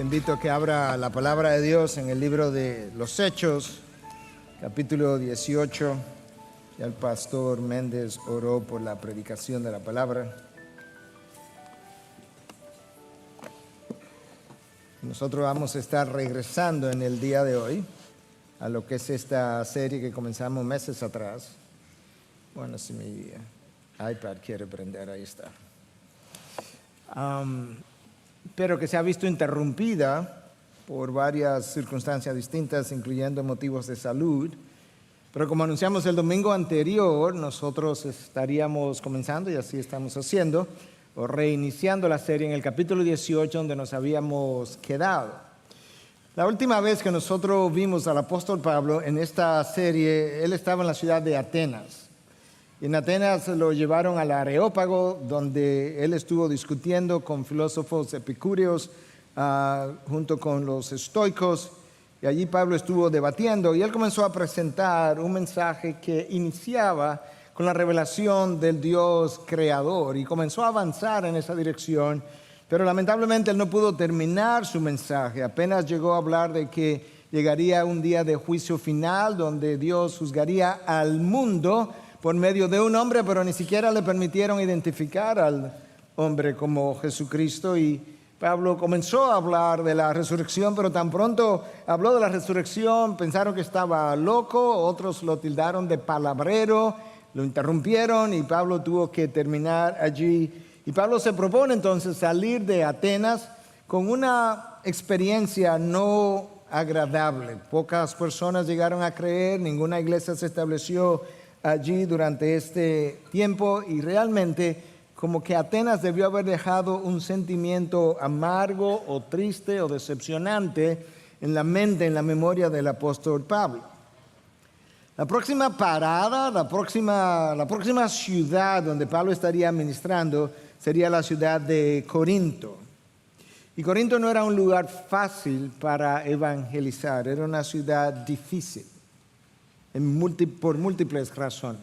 Te invito a que abra la palabra de Dios en el libro de los Hechos, capítulo 18. Ya el pastor Méndez oró por la predicación de la palabra. Nosotros vamos a estar regresando en el día de hoy a lo que es esta serie que comenzamos meses atrás. Bueno, si mi iPad quiere prender, ahí está. Pero que se ha visto interrumpida por varias circunstancias distintas, incluyendo motivos de salud. Pero como anunciamos el domingo anterior, nosotros estaríamos comenzando, y así estamos haciendo, o reiniciando la serie en el capítulo 18, donde nos habíamos quedado. La última vez que nosotros vimos al apóstol Pablo en esta serie, él estaba en la ciudad de Atenas. Y en Atenas lo llevaron al Areópago, donde él estuvo discutiendo con filósofos epicúreos, junto con los estoicos. Y allí Pablo estuvo debatiendo y él comenzó a presentar un mensaje que iniciaba con la revelación del Dios creador y comenzó a avanzar en esa dirección, pero lamentablemente él no pudo terminar su mensaje. Apenas llegó a hablar de que llegaría un día de juicio final donde Dios juzgaría al mundo por medio de un hombre, pero ni siquiera le permitieron identificar al hombre como Jesucristo. Y Pablo comenzó a hablar de la resurrección, pero tan pronto habló de la resurrección, pensaron que estaba loco, otros lo tildaron de palabrero, lo interrumpieron y Pablo tuvo que terminar allí. Y Pablo se propone entonces salir de Atenas con una experiencia no agradable. Pocas personas llegaron a creer, ninguna iglesia se estableció allí durante este tiempo y realmente como que Atenas debió haber dejado un sentimiento amargo o triste o decepcionante en la mente, en la memoria del apóstol Pablo. La próxima parada, la próxima ciudad donde Pablo estaría ministrando sería la ciudad de Corinto. Y Corinto no era un lugar fácil para evangelizar, era una ciudad difícil por múltiples razones.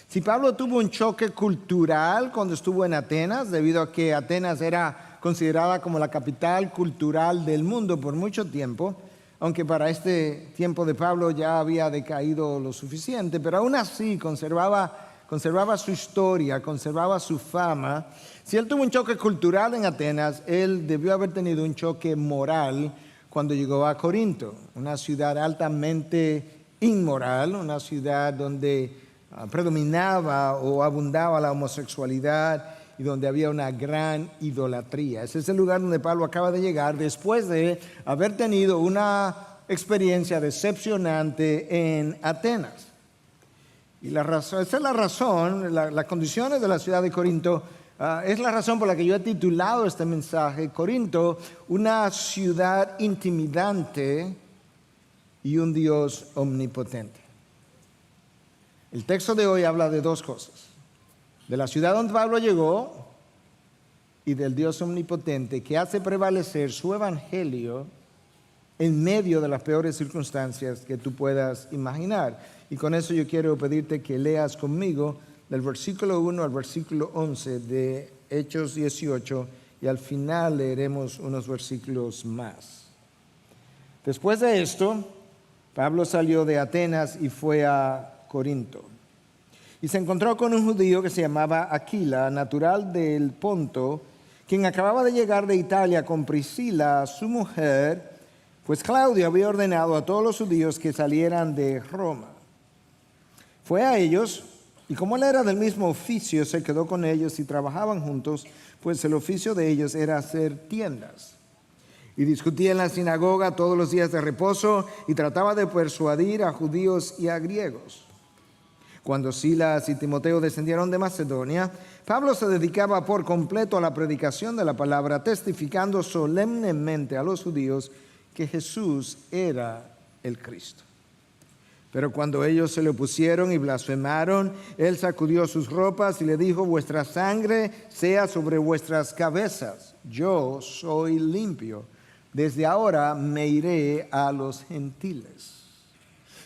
Si Pablo tuvo un choque cultural cuando estuvo en Atenas, debido a que Atenas era considerada como la capital cultural del mundo por mucho tiempo, aunque para este tiempo de Pablo ya había decaído lo suficiente, pero aún así conservaba su historia, conservaba su fama. Si él tuvo un choque cultural en Atenas, él debió haber tenido un choque moral cuando llegó a Corinto, una ciudad altamente inmoral, una ciudad donde predominaba o abundaba la homosexualidad y donde había una gran idolatría. Ese es el lugar donde Pablo acaba de llegar después de haber tenido una experiencia decepcionante en Atenas. Y esa es la razón, las condiciones de la ciudad de Corinto, es la razón por la que yo he titulado este mensaje, Corinto, una ciudad intimidante y un Dios omnipotente. El texto de hoy habla de dos cosas: de la ciudad donde Pablo llegó y del Dios omnipotente que hace prevalecer su evangelio en medio de las peores circunstancias que tú puedas imaginar. Y con eso yo quiero pedirte que leas conmigo del versículo 1 al versículo 11 de Hechos 18 y al final leeremos unos versículos más. Después de esto, Pablo salió de Atenas y fue a Corinto. Y se encontró con un judío que se llamaba Aquila, natural del Ponto, quien acababa de llegar de Italia con Priscila, su mujer, pues Claudio había ordenado a todos los judíos que salieran de Roma. Fue a ellos, y como él era del mismo oficio, se quedó con ellos y trabajaban juntos, pues el oficio de ellos era hacer tiendas. Y discutía en la sinagoga todos los días de reposo y trataba de persuadir a judíos y a griegos. Cuando Silas y Timoteo descendieron de Macedonia, Pablo se dedicaba por completo a la predicación de la palabra, testificando solemnemente a los judíos que Jesús era el Cristo. Pero cuando ellos se le opusieron y blasfemaron, él sacudió sus ropas y le dijo: vuestra sangre sea sobre vuestras cabezas, yo soy limpio. Desde ahora me iré a los gentiles.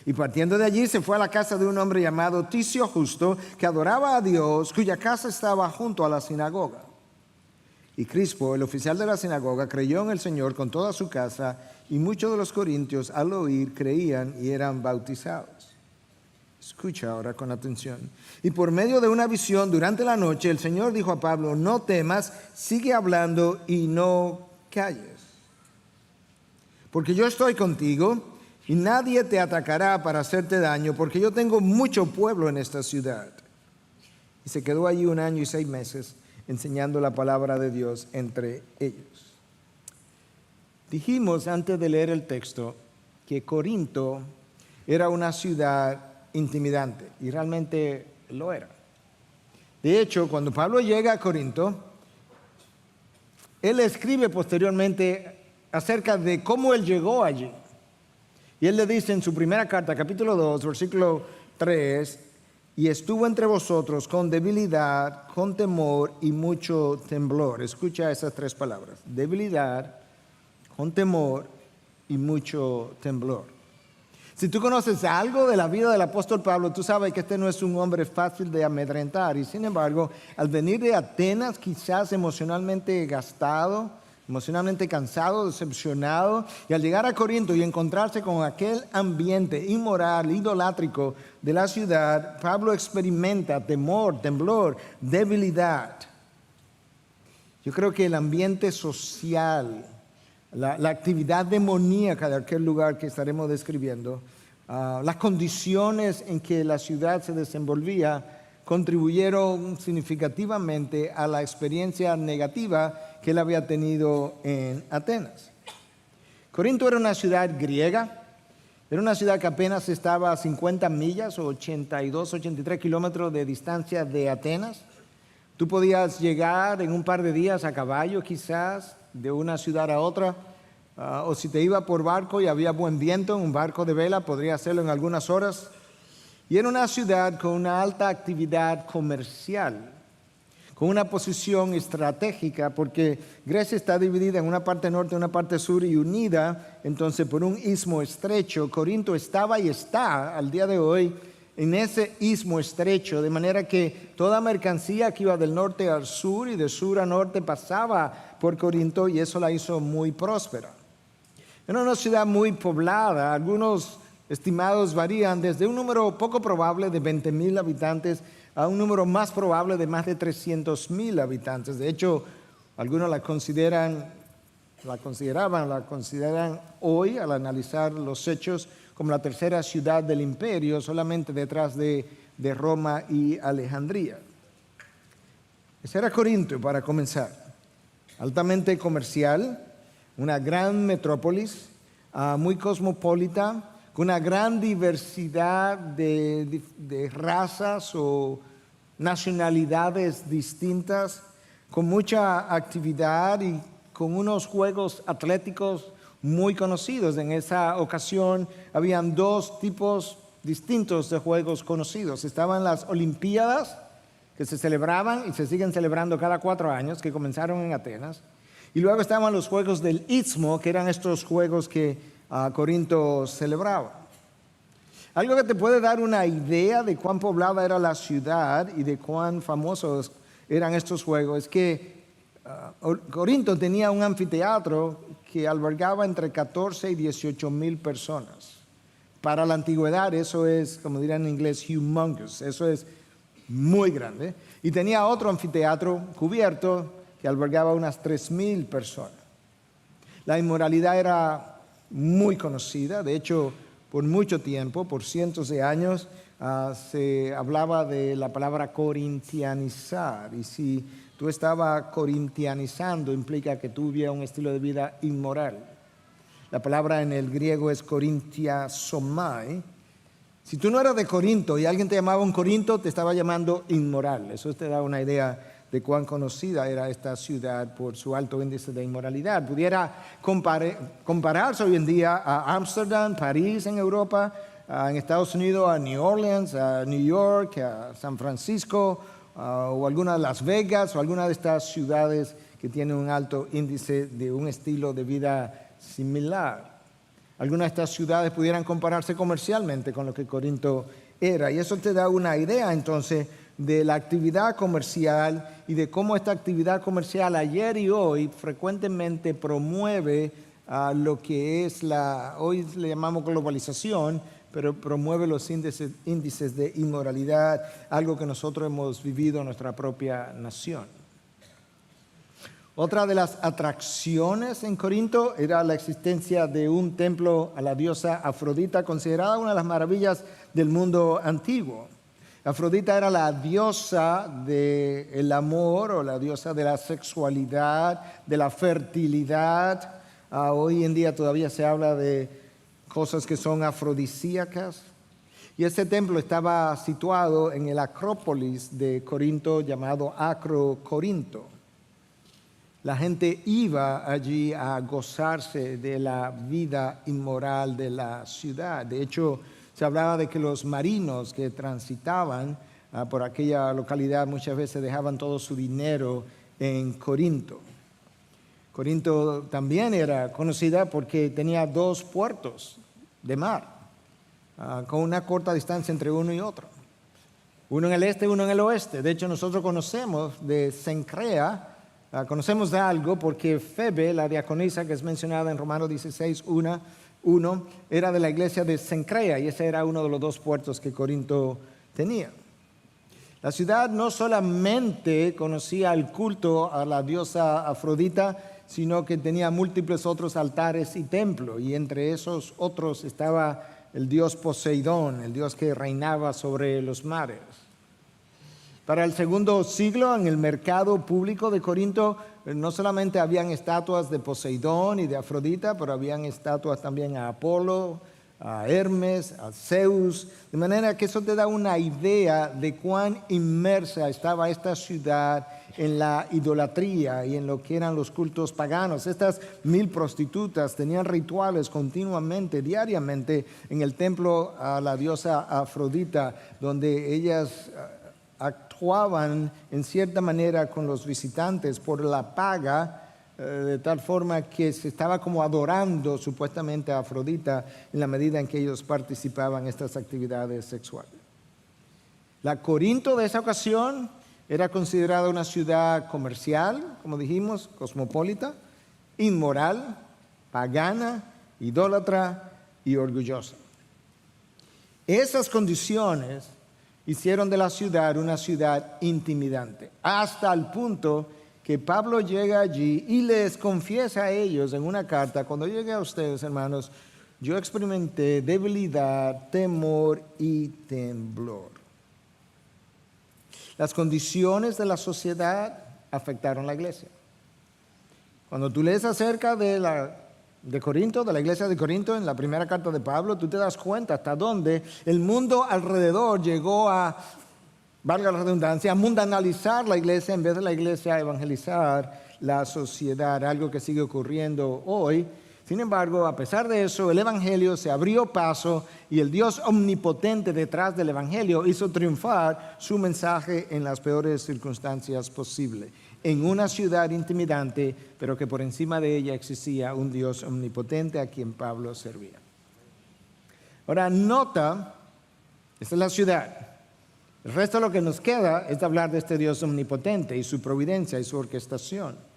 Y partiendo de allí se fue a la casa de un hombre llamado Ticio Justo, que adoraba a Dios, cuya casa estaba junto a la sinagoga. Y Crispo, el oficial de la sinagoga, creyó en el Señor con toda su casa, y muchos de los corintios al oír creían y eran bautizados. Escucha ahora con atención. Y por medio de una visión durante la noche, el Señor dijo a Pablo: no temas, sigue hablando y no calles. Porque yo estoy contigo y nadie te atacará para hacerte daño, porque yo tengo mucho pueblo en esta ciudad. Y se quedó allí 1 año y 6 meses enseñando la palabra de Dios entre ellos. Dijimos antes de leer el texto que Corinto era una ciudad intimidante, y realmente lo era. De hecho, cuando Pablo llega a Corinto, él escribe posteriormente acerca de cómo él llegó allí. Y él le dice en su primera carta, capítulo 2, versículo 3, y estuvo entre vosotros con debilidad, con temor y mucho temblor. Escucha esas 3 palabras: debilidad, con temor y mucho temblor. Si tú conoces algo de la vida del apóstol Pablo, tú sabes que este no es un hombre fácil de amedrentar. Y sin embargo, al venir de Atenas, quizás emocionalmente gastado, emocionalmente cansado, decepcionado, y al llegar a Corinto y encontrarse con aquel ambiente inmoral, idolátrico de la ciudad, Pablo experimenta temor, temblor, debilidad. Yo creo que el ambiente social, la actividad demoníaca de aquel lugar que estaremos describiendo, las condiciones en que la ciudad se desenvolvía, contribuyeron significativamente a la experiencia negativa que él había tenido en Atenas. Corinto era una ciudad griega, era una ciudad que apenas estaba a 50 millas o 82, 83 kilómetros de distancia de Atenas. Tú podías llegar en un par de días a caballo quizás de una ciudad a otra, o si te iba por barco y había buen viento, en un barco de vela podría hacerlo en algunas horas. Y era una ciudad con una alta actividad comercial, con una posición estratégica, porque Grecia está dividida en una parte norte y una parte sur y unida entonces por un istmo estrecho. Corinto estaba y está al día de hoy en ese istmo estrecho, de manera que toda mercancía que iba del norte al sur y de sur a norte pasaba por Corinto, y eso la hizo muy próspera. Era una ciudad muy poblada. Algunos estimados varían desde un número poco probable de 20,000 habitantes a un número más probable de más de 300,000 habitantes. De hecho, algunos la consideran hoy, al analizar los hechos, como la tercera ciudad del imperio, solamente detrás de Roma y Alejandría. Ese era Corinto para comenzar. Altamente comercial, una gran metrópolis, muy cosmopolita, con una gran diversidad de razas o nacionalidades distintas, con mucha actividad y con unos juegos atléticos muy conocidos. En esa ocasión habían 2 tipos distintos de juegos conocidos. Estaban las Olimpiadas, que se celebraban y se siguen celebrando cada 4 años, que comenzaron en Atenas. Y luego estaban los Juegos del Istmo, que eran estos juegos que Corinto celebraba. Algo que te puede dar una idea de cuán poblada era la ciudad y de cuán famosos eran estos juegos es que Corinto tenía un anfiteatro que albergaba entre 14 y 18,000 personas. Para la antigüedad eso es, como dirán en inglés, humongous, eso es muy grande. Y tenía otro anfiteatro cubierto que albergaba unas 3,000 personas. La inmoralidad era muy conocida. De hecho, por mucho tiempo, por cientos de años, se hablaba de la palabra corintianizar. Y si tú estabas corintianizando, implica que tuviera un estilo de vida inmoral. La palabra en el griego es korintiasomai. Si tú no eras de Corinto y alguien te llamaba un Corinto, te estaba llamando inmoral. Eso te da una idea de cuán conocida era esta ciudad por su alto índice de inmoralidad. Pudiera compararse hoy en día a Ámsterdam, París en Europa, en Estados Unidos a New Orleans, a New York, a San Francisco, o alguna de Las Vegas, o alguna de estas ciudades que tienen un alto índice de un estilo de vida similar. Algunas de estas ciudades pudieran compararse comercialmente con lo que Corinto era, y eso te da una idea entonces de la actividad comercial y de cómo esta actividad comercial ayer y hoy frecuentemente promueve lo que es hoy le llamamos globalización, pero promueve los índices de inmoralidad, algo que nosotros hemos vivido en nuestra propia nación. Otra de las atracciones en Corinto era la existencia de un templo a la diosa Afrodita, considerada una de las maravillas del mundo antiguo. Afrodita era la diosa del amor o la diosa de la sexualidad, de la fertilidad. Hoy en día todavía se habla de cosas que son afrodisíacas. Y este templo estaba situado en el Acrópolis de Corinto, llamado Acro Corinto. La gente iba allí a gozarse de la vida inmoral de la ciudad. De hecho, se hablaba de que los marinos que transitaban por aquella localidad muchas veces dejaban todo su dinero en Corinto. Corinto también era conocida porque tenía 2 puertos de mar, con una corta distancia entre uno y otro. Uno en el este y uno en el oeste. De hecho, nosotros conocemos de Cencrea, conocemos de algo porque Febe, la diaconisa que es mencionada en Romanos 16, 1, era de la iglesia de Cencrea y ese era uno de los 2 puertos que Corinto tenía. La ciudad no solamente conocía el culto a la diosa Afrodita, sino que tenía múltiples otros altares y templos, y entre esos otros estaba el dios Poseidón, el dios que reinaba sobre los mares. Para el segundo siglo, en el mercado público de Corinto, no solamente habían estatuas de Poseidón y de Afrodita, pero habían estatuas también a Apolo, a Hermes, a Zeus, de manera que eso te da una idea de cuán inmersa estaba esta ciudad en la idolatría y en lo que eran los cultos paganos. Estas 1000 prostitutas tenían rituales continuamente, diariamente, en el templo a la diosa Afrodita, donde ellas actuaban en cierta manera con los visitantes por la paga, de tal forma que se estaba como adorando supuestamente a Afrodita en la medida en que ellos participaban en estas actividades sexuales. La Corinto de esa ocasión era considerada una ciudad comercial, como dijimos, cosmopolita, inmoral, pagana, idólatra y orgullosa. Esas condiciones hicieron de la ciudad una ciudad intimidante, hasta el punto que Pablo llega allí y les confiesa a ellos en una carta: cuando llegué a ustedes, hermanos, yo experimenté debilidad, temor y temblor. Las condiciones de la sociedad afectaron la iglesia. Cuando tú lees acerca de Corinto, de la iglesia de Corinto, en la primera carta de Pablo, tú te das cuenta hasta dónde el mundo alrededor llegó a, valga la redundancia, a mundanalizar la iglesia en vez de la iglesia a evangelizar la sociedad, algo que sigue ocurriendo hoy. Sin embargo, a pesar de eso, el evangelio se abrió paso y el Dios omnipotente detrás del evangelio hizo triunfar su mensaje en las peores circunstancias posibles. En una ciudad intimidante, pero que por encima de ella existía un Dios omnipotente a quien Pablo servía. Ahora, nota, esta es la ciudad. El resto de lo que nos queda es hablar de este Dios omnipotente y su providencia y su orquestación.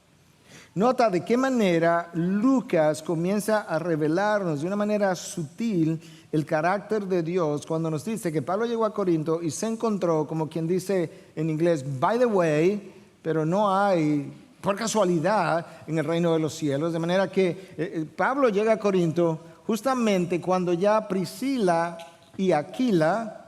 Nota de qué manera Lucas comienza a revelarnos de una manera sutil el carácter de Dios cuando nos dice que Pablo llegó a Corinto y se encontró, como quien dice en inglés, by the way, pero no hay por casualidad en el reino de los cielos. De manera que Pablo llega a Corinto justamente cuando ya Priscila y Aquila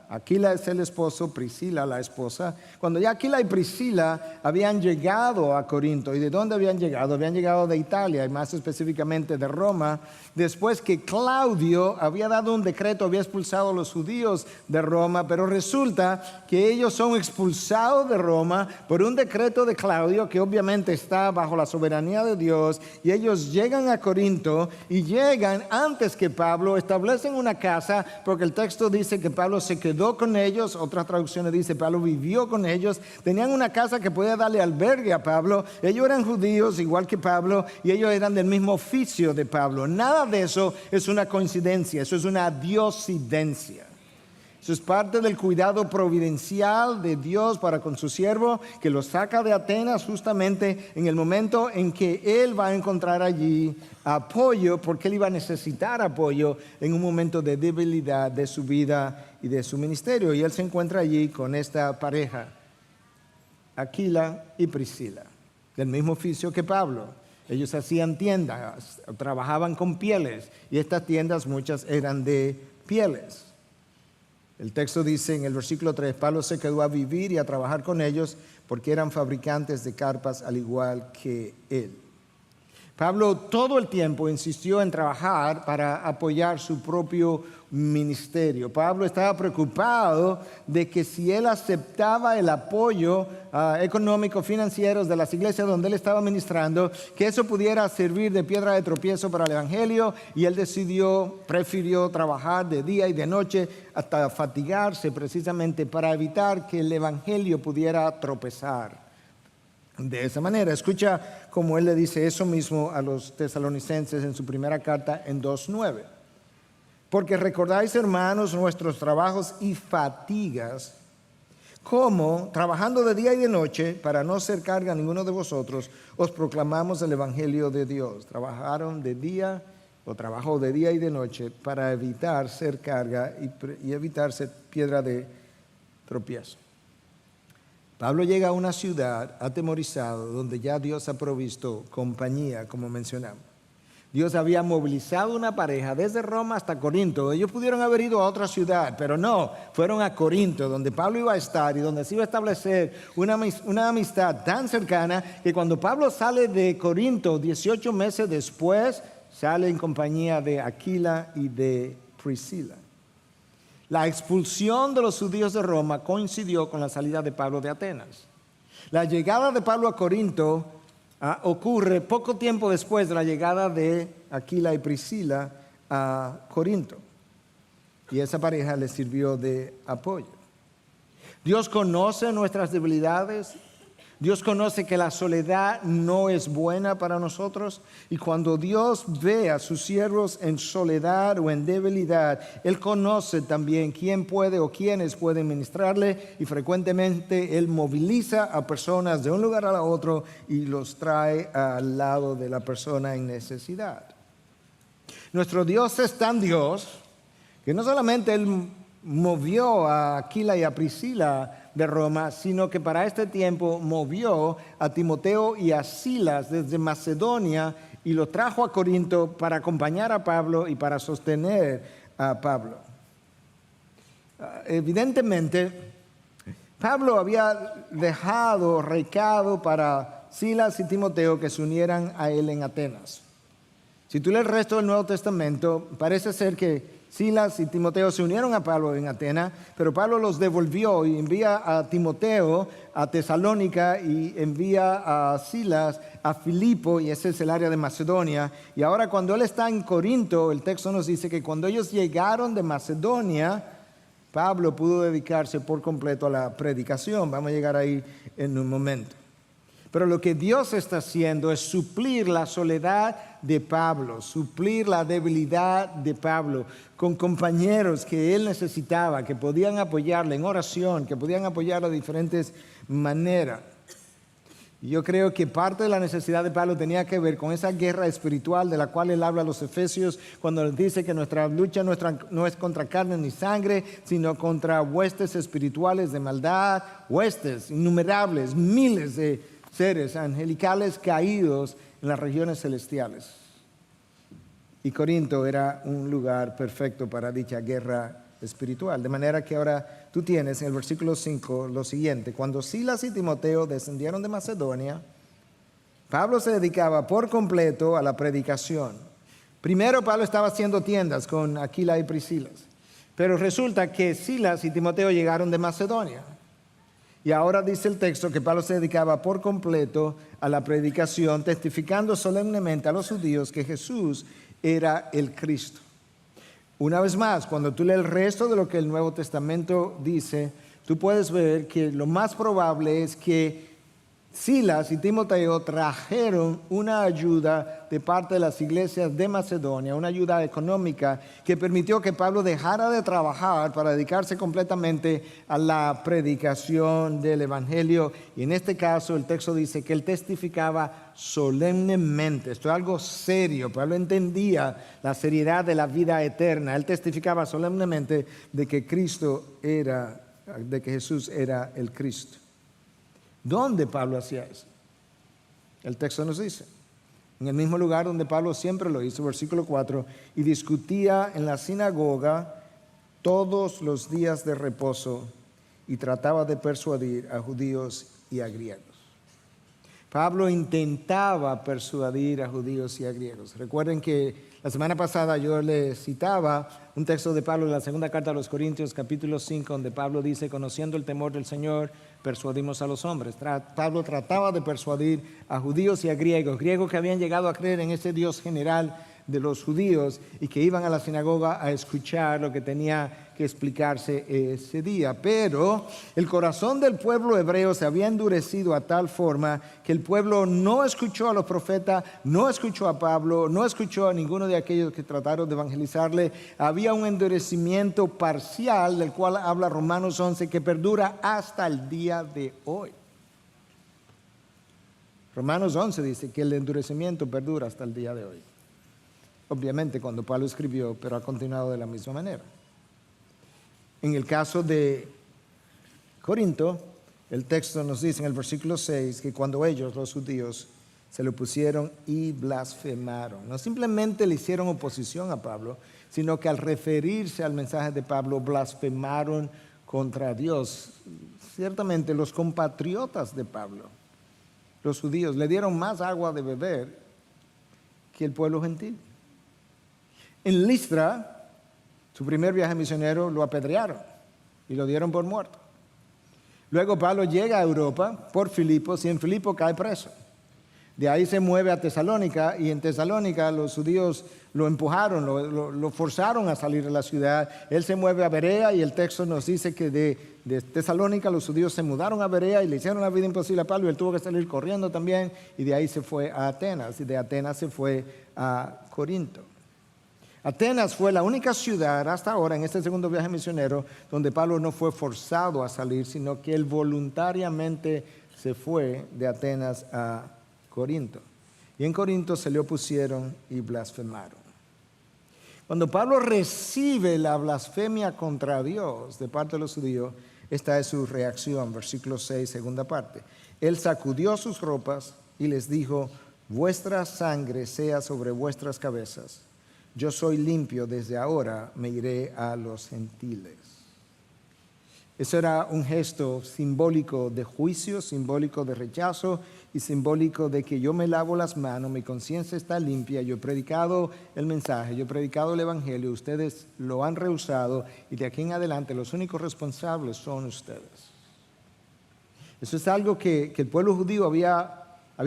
es el esposo, Priscila la esposa, cuando ya Aquila y Priscila habían llegado a Corinto. ¿Y de dónde habían llegado? Habían llegado de Italia y más específicamente de Roma, después que Claudio había dado un decreto, había expulsado a los judíos de Roma, pero resulta que ellos son expulsados de Roma por un decreto de Claudio que obviamente está bajo la soberanía de Dios, y ellos llegan a Corinto y llegan antes que Pablo, establecen una casa, porque el texto dice que Pablo se quedó con ellos, otras traducciones dice Pablo vivió con ellos, tenían una casa que podía darle albergue a Pablo, ellos eran judíos igual que Pablo y ellos eran del mismo oficio de Pablo. Nada de eso es una coincidencia, eso es una diosidencia. Eso es parte del cuidado providencial de Dios para con su siervo, que lo saca de Atenas justamente en el momento en que él va a encontrar allí apoyo, porque él iba a necesitar apoyo en un momento de debilidad de su vida y de su ministerio. Y él se encuentra allí con esta pareja, Aquila y Priscila, del mismo oficio que Pablo. Ellos hacían tiendas, trabajaban con pieles, y estas tiendas muchas eran de pieles. El texto dice en el versículo 3, Pablo se quedó a vivir y a trabajar con ellos porque eran fabricantes de carpas al igual que él. Pablo todo el tiempo insistió en trabajar para apoyar su propio ministerio. Pablo estaba preocupado de que si él aceptaba el apoyo económico, financiero de las iglesias donde él estaba ministrando, que eso pudiera servir de piedra de tropiezo para el evangelio, y él prefirió trabajar de día y de noche hasta fatigarse precisamente para evitar que el evangelio pudiera tropezar. De esa manera, escucha cómo él le dice eso mismo a los tesalonicenses en su primera carta en 2:9. Porque recordáis, hermanos, nuestros trabajos y fatigas, como trabajando de día y de noche, para no ser carga a ninguno de vosotros, os proclamamos el evangelio de Dios. Trabajó de día y de noche para evitar ser carga y evitar ser piedra de tropiezo. Pablo llega a una ciudad atemorizado donde ya Dios ha provisto compañía, como mencionamos. Dios había movilizado una pareja desde Roma hasta Corinto. Ellos pudieron haber ido a otra ciudad, pero no, fueron a Corinto, donde Pablo iba a estar y donde se iba a establecer una amistad tan cercana que cuando Pablo sale de Corinto, 18 meses después, sale en compañía de Aquila y de Priscila. La expulsión de los judíos de Roma coincidió con la salida de Pablo de Atenas. La llegada de Pablo a Corinto ocurre poco tiempo después de la llegada de Aquila y Priscila a Corinto. Y esa pareja les sirvió de apoyo. Dios conoce nuestras debilidades. Dios conoce que la soledad no es buena para nosotros, y cuando Dios ve a sus siervos en soledad o en debilidad, Él conoce también quién puede o quiénes pueden ministrarle, y frecuentemente Él moviliza a personas de un lugar a otro y los trae al lado de la persona en necesidad. Nuestro Dios es tan Dios que no solamente Él movió a Aquila y a Priscila de Roma, sino que para este tiempo movió a Timoteo y a Silas desde Macedonia y lo trajo a Corinto para acompañar a Pablo y para sostener a Pablo. Evidentemente, Pablo había dejado recado para Silas y Timoteo que se unieran a él en Atenas. Si tú lees el resto del Nuevo Testamento, parece ser que Silas y Timoteo se unieron a Pablo en Atenas, pero Pablo los devolvió y envía a Timoteo a Tesalónica y envía a Silas a Filipo, y ese es el área de Macedonia. Y ahora cuando él está en Corinto, el texto nos dice que cuando ellos llegaron de Macedonia, Pablo pudo dedicarse por completo a la predicación. Vamos a llegar ahí en un momento. Pero lo que Dios está haciendo es suplir la soledad de Pablo, suplir la debilidad de Pablo con compañeros que él necesitaba, que podían apoyarle en oración, que podían apoyarlo de diferentes maneras. Y yo creo que parte de la necesidad de Pablo tenía que ver con esa guerra espiritual de la cual él habla a los Efesios cuando les dice que nuestra lucha no es contra carne ni sangre, sino contra huestes espirituales de maldad, huestes innumerables, miles de seres angelicales caídos en las regiones celestiales. Y Corinto era un lugar perfecto para dicha guerra espiritual. De manera que ahora tú tienes en el versículo 5 lo siguiente: cuando Silas y Timoteo descendieron de Macedonia, Pablo se dedicaba por completo a la predicación. Primero Pablo estaba haciendo tiendas con Aquila y Priscila, pero resulta que Silas y Timoteo llegaron de Macedonia. Y ahora dice el texto que Pablo se dedicaba por completo a la predicación, testificando solemnemente a los judíos que Jesús era el Cristo. Una vez más, cuando tú lees el resto de lo que el Nuevo Testamento dice, tú puedes ver que lo más probable es que Silas y Timoteo trajeron una ayuda de parte de las iglesias de Macedonia, una ayuda económica que permitió que Pablo dejara de trabajar para dedicarse completamente a la predicación del evangelio. Y en este caso el texto dice que él testificaba solemnemente. Esto es algo serio. Pablo entendía la seriedad de la vida eterna. Él testificaba solemnemente de que Jesús era el Cristo. ¿Dónde Pablo hacía eso? El texto nos dice, en el mismo lugar donde Pablo siempre lo hizo, versículo 4, y discutía en la sinagoga todos los días de reposo y trataba de persuadir a judíos y a griegos. Pablo intentaba persuadir a judíos y a griegos. Recuerden que la semana pasada yo les citaba un texto de Pablo en la segunda carta a los Corintios, capítulo 5, donde Pablo dice, conociendo el temor del Señor, persuadimos a los hombres. Pablo trataba de persuadir a judíos y a griegos que habían llegado a creer en ese Dios general de los judíos y que iban a la sinagoga a escuchar lo que tenía que explicarse ese día. Pero el corazón del pueblo hebreo se había endurecido a tal forma que el pueblo no escuchó a los profetas, no escuchó a Pablo, no escuchó a ninguno de aquellos que trataron de evangelizarle. Había un endurecimiento parcial del cual habla Romanos 11 que perdura hasta el día de hoy. Romanos 11 dice que el endurecimiento perdura hasta el día de hoy. Obviamente cuando Pablo escribió, pero ha continuado de la misma manera. En el caso de Corinto, el texto nos dice en el versículo 6 que cuando ellos, los judíos, se lo pusieron y blasfemaron. No simplemente le hicieron oposición a Pablo, sino que al referirse al mensaje de Pablo, blasfemaron contra Dios. Ciertamente los compatriotas de Pablo, los judíos, le dieron más agua de beber que el pueblo gentil. En Listra, su primer viaje misionero, lo apedrearon y lo dieron por muerto. Luego Pablo llega a Europa por Filipos y en Filipos cae preso. De ahí se mueve a Tesalónica y en Tesalónica los judíos lo empujaron, lo forzaron a salir de la ciudad. Él se mueve a Berea y el texto nos dice que de Tesalónica los judíos se mudaron a Berea y le hicieron la vida imposible a Pablo y él tuvo que salir corriendo también y de ahí se fue a Atenas y de Atenas se fue a Corinto. Atenas fue la única ciudad hasta ahora en este segundo viaje misionero donde Pablo no fue forzado a salir, sino que él voluntariamente se fue de Atenas a Corinto. Y en Corinto se le opusieron y blasfemaron. Cuando Pablo recibe la blasfemia contra Dios de parte de los judíos, esta es su reacción, versículo 6, segunda parte. Él sacudió sus ropas y les dijo, vuestra sangre sea sobre vuestras cabezas. Yo soy limpio, desde ahora me iré a los gentiles. Eso era un gesto simbólico de juicio, simbólico de rechazo y simbólico de que yo me lavo las manos, mi conciencia está limpia, yo he predicado el mensaje, yo he predicado el evangelio, ustedes lo han rehusado y de aquí en adelante los únicos responsables son ustedes. Eso es algo que el pueblo judío había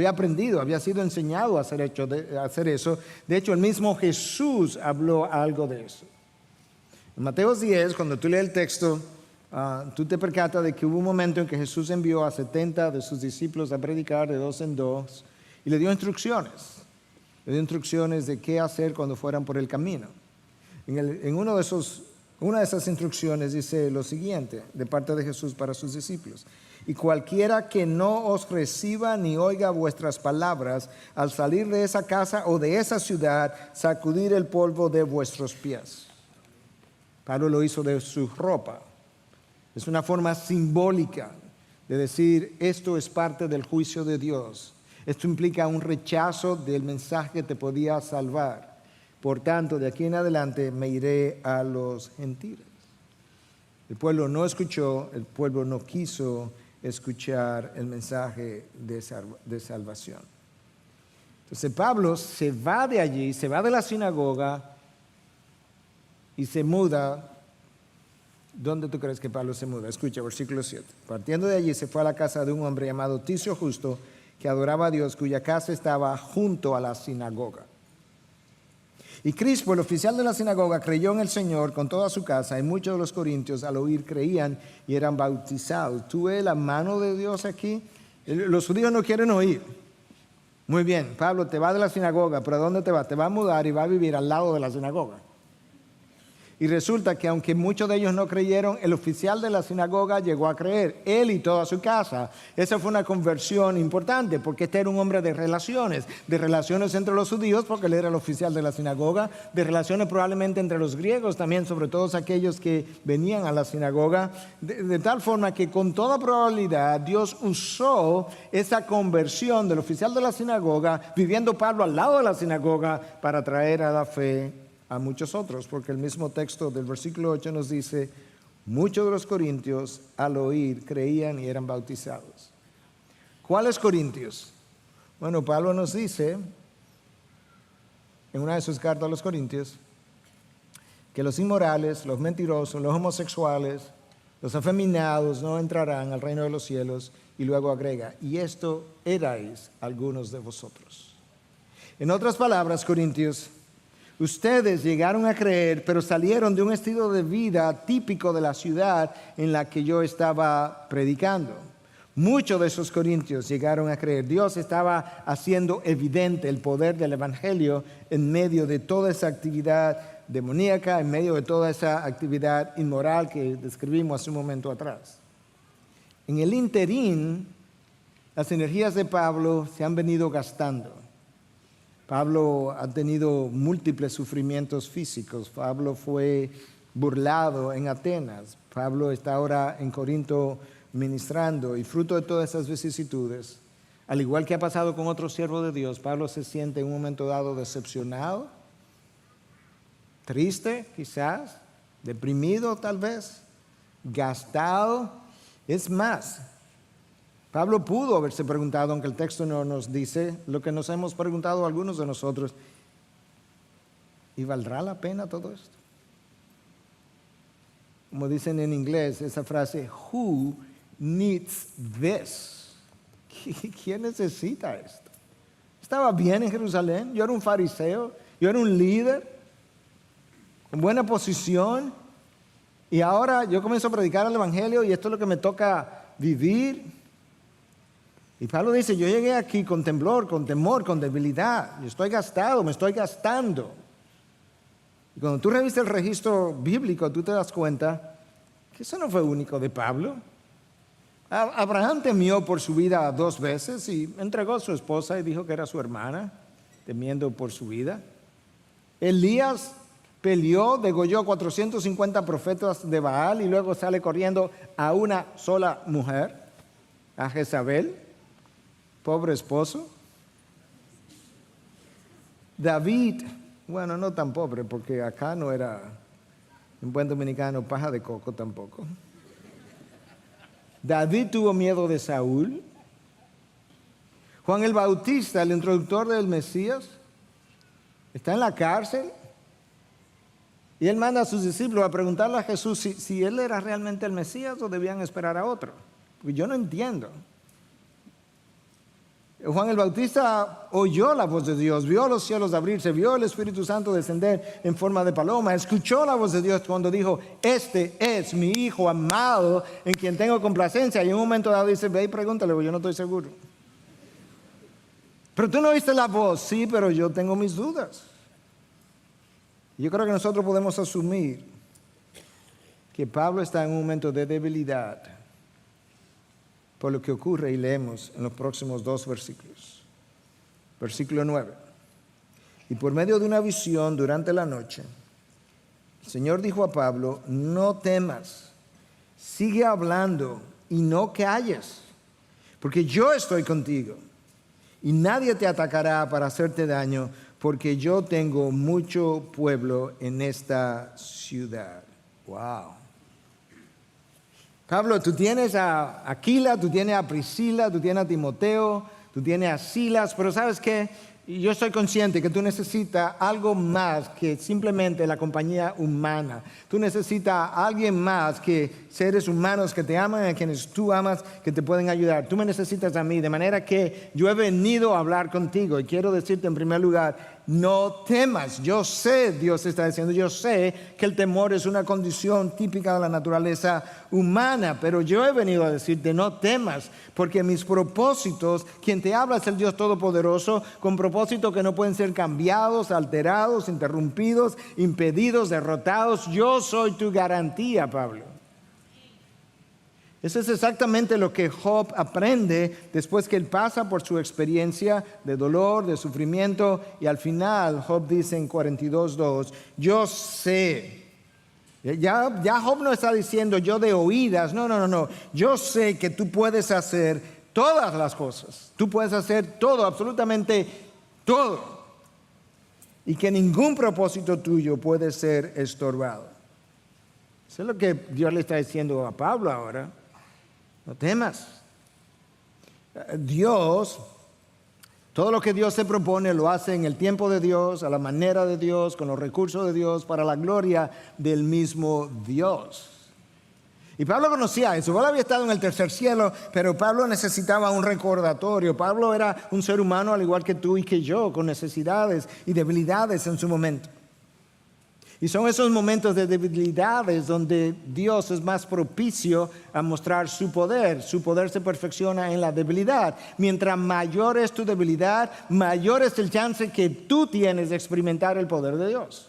aprendido, había sido enseñado a hacer eso. De hecho, el mismo Jesús habló algo de eso. En Mateo 10, cuando tú lees el texto, tú te percatas de que hubo un momento en que Jesús envió a 70 de sus discípulos a predicar de dos en dos y le dio instrucciones. Le dio instrucciones de qué hacer cuando fueran por el camino. Una de esas instrucciones dice lo siguiente, de parte de Jesús para sus discípulos. Y cualquiera que no os reciba ni oiga vuestras palabras, al salir de esa casa o de esa ciudad, sacudir el polvo de vuestros pies. Pablo lo hizo de su ropa. Es una forma simbólica de decir, esto es parte del juicio de Dios. Esto implica un rechazo del mensaje que te podía salvar. Por tanto, de aquí en adelante me iré a los gentiles. El pueblo no escuchó, el pueblo no quiso escuchar el mensaje de salvación. Entonces Pablo se va de allí, se va de la sinagoga y se muda. ¿Dónde tú crees que Pablo se muda? Escucha, versículo 7. Partiendo de allí se fue a la casa de un hombre llamado Ticio Justo, que adoraba a Dios, cuya casa estaba junto a la sinagoga. Y Crispo, el oficial de la sinagoga, creyó en el Señor con toda su casa, y muchos de los corintios al oír creían y eran bautizados. ¿Tú ves la mano de Dios aquí? Los judíos no quieren oír. Muy bien, Pablo, te va de la sinagoga, pero ¿a dónde te va? Te va a mudar y va a vivir al lado de la sinagoga. Y resulta que aunque muchos de ellos no creyeron, el oficial de la sinagoga llegó a creer, él y toda su casa. Esa fue una conversión importante, porque este era un hombre de relaciones entre los judíos, porque él era el oficial de la sinagoga, de relaciones probablemente entre los griegos también, sobre todo aquellos que venían a la sinagoga, de tal forma que con toda probabilidad Dios usó esa conversión del oficial de la sinagoga, viviendo Pablo al lado de la sinagoga, para traer a la fe a muchos otros, porque el mismo texto del versículo 8 nos dice, muchos de los corintios al oír creían y eran bautizados. ¿Cuáles corintios? Bueno, Pablo nos dice en una de sus cartas a los corintios que los inmorales, los mentirosos, los homosexuales, los afeminados no entrarán al reino de los cielos, y luego agrega, y esto erais algunos de vosotros. En otras palabras, corintios, ustedes llegaron a creer, pero salieron de un estilo de vida típico de la ciudad en la que yo estaba predicando. Muchos de esos corintios llegaron a creer. Dios estaba haciendo evidente el poder del evangelio en medio de toda esa actividad demoníaca, en medio de toda esa actividad inmoral que describimos hace un momento atrás. En el interín, las energías de Pablo se han venido gastando. Pablo ha tenido múltiples sufrimientos físicos. Pablo fue burlado en Atenas. Pablo está ahora en Corinto ministrando, y fruto de todas esas vicisitudes, al igual que ha pasado con otros siervos de Dios, Pablo se siente en un momento dado decepcionado, triste quizás, deprimido tal vez, gastado. Es más, Pablo pudo haberse preguntado, aunque el texto no nos dice, lo que nos hemos preguntado algunos de nosotros, ¿y valdrá la pena todo esto? Como dicen en inglés, esa frase, who needs this? ¿Quién necesita esto? Estaba bien en Jerusalén, yo era un fariseo, yo era un líder, con buena posición, y ahora yo comienzo a predicar el evangelio y esto es lo que me toca vivir. Y Pablo dice, yo llegué aquí con temblor, con temor, con debilidad. Yo estoy gastado, me estoy gastando. Y cuando tú revisas el registro bíblico, tú te das cuenta que eso no fue único de Pablo. Abraham temió por su vida 2 veces y entregó a su esposa y dijo que era su hermana, temiendo por su vida. Elías peleó, degolló 450 profetas de Baal y luego sale corriendo a una sola mujer, a Jezabel. Pobre esposo. David, bueno, no tan pobre, porque acá no era, en buen dominicano, paja de coco tampoco. David tuvo miedo de Saúl. Juan el Bautista, el introductor del Mesías, está en la cárcel. Y él manda a sus discípulos a preguntarle a Jesús si él era realmente el Mesías o debían esperar a otro. Porque yo no entiendo. Juan el Bautista oyó la voz de Dios, vio los cielos abrirse, vio el Espíritu Santo descender en forma de paloma, escuchó la voz de Dios cuando dijo, este es mi Hijo amado en quien tengo complacencia. Y en un momento dado dice, ve y pregúntale, porque yo no estoy seguro. Pero tú no oíste la voz. Sí, pero yo tengo mis dudas. Yo creo que nosotros podemos asumir que Pablo está en un momento de debilidad por lo que ocurre y leemos en los próximos 2 versículos. Versículo 9. Y por medio de una visión durante la noche, el Señor dijo a Pablo, no temas, sigue hablando y no calles, porque yo estoy contigo y nadie te atacará para hacerte daño, porque yo tengo mucho pueblo en esta ciudad. Wow. Pablo, tú tienes a Aquila, tú tienes a Priscila, tú tienes a Timoteo, tú tienes a Silas, pero ¿sabes qué? Yo estoy consciente que tú necesitas algo más que simplemente la compañía humana. Tú necesitas a alguien más que seres humanos que te aman, a quienes tú amas, que te pueden ayudar. Tú me necesitas a mí, de manera que yo he venido a hablar contigo y quiero decirte en primer lugar, no temas. Yo sé, Dios está diciendo, yo sé que el temor es una condición típica de la naturaleza humana, pero yo he venido a decirte, no temas, porque mis propósitos, quien te habla es el Dios Todopoderoso, con propósitos que no pueden ser cambiados, alterados, interrumpidos, impedidos, derrotados. Yo soy tu garantía, Pablo. Eso es exactamente lo que Job aprende después que él pasa por su experiencia de dolor, de sufrimiento, y al final Job dice en 42:2, yo sé. Ya Job no está diciendo yo de oídas, no. Yo sé que tú puedes hacer todas las cosas. Tú puedes hacer todo, absolutamente todo. Y que ningún propósito tuyo puede ser estorbado. Eso es lo que Dios le está diciendo a Pablo ahora. No temas. Dios, todo lo que Dios se propone lo hace en el tiempo de Dios, a la manera de Dios, con los recursos de Dios, para la gloria del mismo Dios. Y Pablo conocía eso. Pablo había estado en el tercer cielo, pero Pablo necesitaba un recordatorio. Pablo era un ser humano al igual que tú y que yo, con necesidades y debilidades en su momento. Y son esos momentos de debilidades donde Dios es más propicio a mostrar su poder. Su poder se perfecciona en la debilidad. Mientras mayor es tu debilidad, mayor es el chance que tú tienes de experimentar el poder de Dios.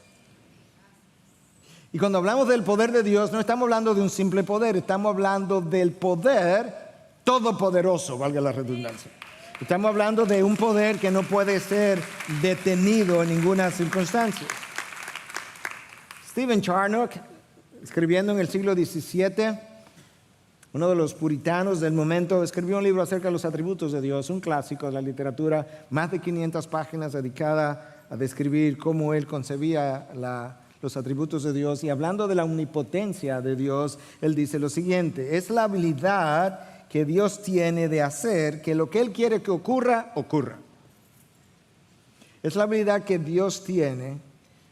Y cuando hablamos del poder de Dios, no estamos hablando de un simple poder, estamos hablando del poder todopoderoso, valga la redundancia. Estamos hablando de un poder que no puede ser detenido en ninguna circunstancia. Stephen Charnock, escribiendo en el siglo XVII, uno de los puritanos del momento, escribió un libro acerca de los atributos de Dios, un clásico de la literatura, más de 500 páginas dedicada a describir cómo él concebía los atributos de Dios. Y hablando de la omnipotencia de Dios, él dice lo siguiente: es la habilidad que Dios tiene de hacer que lo que Él quiere que ocurra, ocurra. Es la habilidad que Dios tiene